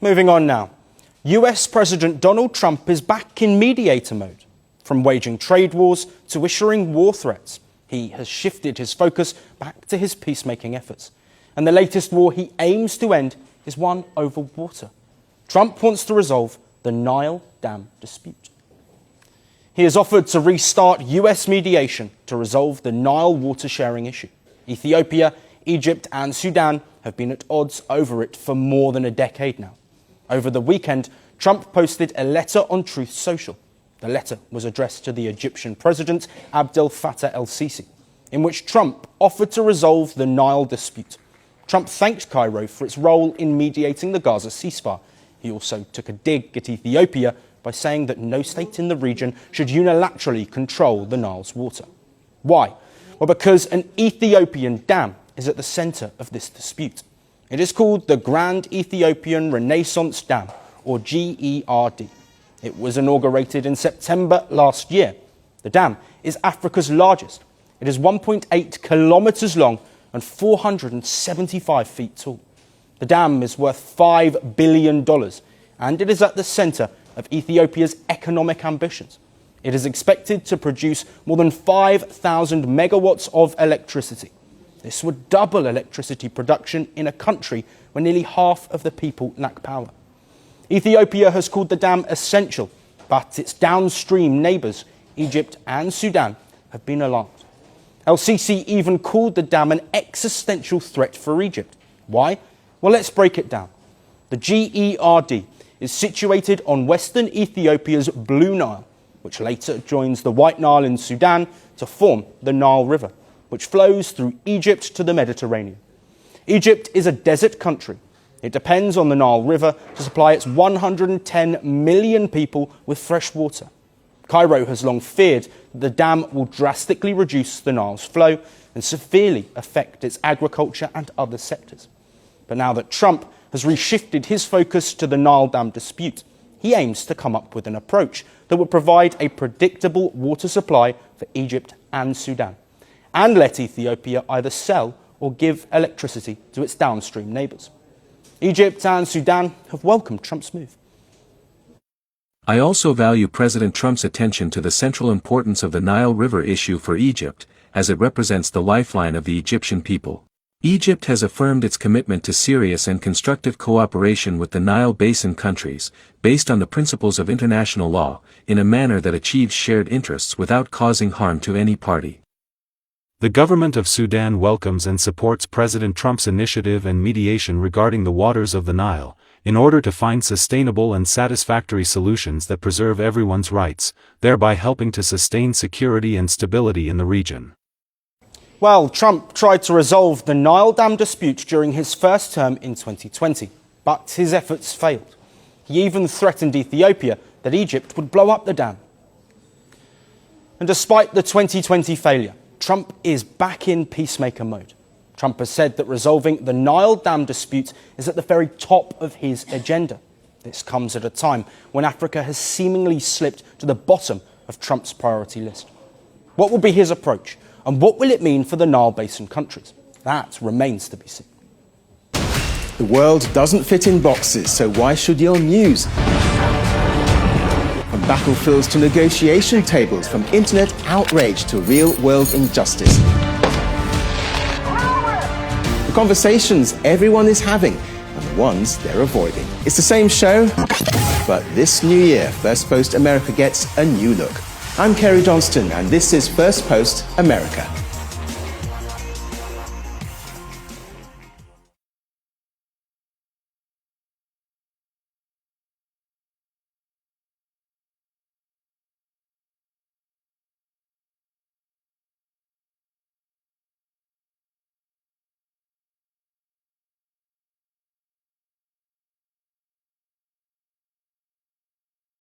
Moving on now. US President Donald Trump is back in mediator mode. From waging trade wars to issuing war threats, he has shifted his focus back to his peacemaking efforts. And the latest war he aims to end is one over water. Trump wants to resolve the Nile Dam dispute. He has offered to restart US mediation to resolve the Nile water sharing issue. Ethiopia, Egypt and Sudan have been at odds over it for more than a decade now. Over the weekend, Trump posted a letter on Truth Social. The letter was addressed to the Egyptian President Abdel Fattah el-Sisi, in which Trump offered to resolve the Nile dispute. Trump thanked Cairo for its role in mediating the Gaza ceasefire. He also took a dig at Ethiopia by saying that no state in the region should unilaterally control the Nile's water. Why? Well, because an Ethiopian dam is at the centre of this dispute. It is called the Grand Ethiopian Renaissance Dam, or GERD. It was inaugurated in September last year. The dam is Africa's largest. It is 1.8 kilometres long and 475 feet tall. The dam is worth $5 billion, and it is at the centre of Ethiopia's economic ambitions. It is expected to produce more than 5,000 megawatts of electricity. This would double electricity production in a country where nearly half of the people lack power. Ethiopia has called the dam essential, but its downstream neighbours, Egypt and Sudan, have been alarmed. El-Sisi even called the dam an existential threat for Egypt. Why? Well, let's break it down. The GERD is situated on western Ethiopia's Blue Nile, which later joins the White Nile in Sudan to form the Nile River, which flows through Egypt to the Mediterranean. Egypt is a desert country. It depends on the Nile River to supply its 110 million people with fresh water. Cairo has long feared that the dam will drastically reduce the Nile's flow and severely affect its agriculture and other sectors. But now that Trump has reshifted his focus to the Nile Dam dispute, he aims to come up with an approach that would provide a predictable water supply for Egypt and Sudan, and let Ethiopia either sell or give electricity to its downstream neighbours. Egypt and Sudan have welcomed Trump's move. I also value President Trump's attention to the central importance of the Nile River issue for Egypt, as it represents the lifeline of the Egyptian people. Egypt has affirmed its commitment to serious and constructive cooperation with the Nile Basin countries, based on the principles of international law, in a manner that achieves shared interests without causing harm to any party. The government of Sudan welcomes and supports President Trump's initiative and mediation regarding the waters of the Nile, in order to find sustainable and satisfactory solutions that preserve everyone's rights, thereby helping to sustain security and stability in the region. Well, Trump tried to resolve the Nile Dam dispute during his first term in 2020, but his efforts failed. He even threatened Ethiopia that Egypt would blow up the dam. And despite the 2020 failure, Trump is back in peacemaker mode. Trump has said that resolving the Nile Dam dispute is at the very top of his agenda. This comes at a time when Africa has seemingly slipped to the bottom of Trump's priority list. What will be his approach, and what will it mean for the Nile Basin countries? That remains to be seen. The world doesn't fit in boxes, so why should your news? From battlefields to negotiation tables, from internet outrage to real-world injustice. The conversations everyone is having and the ones they're avoiding. It's the same show, but this new year, First Post America gets a new look. I'm Kerry Johnston, and this is First Post America.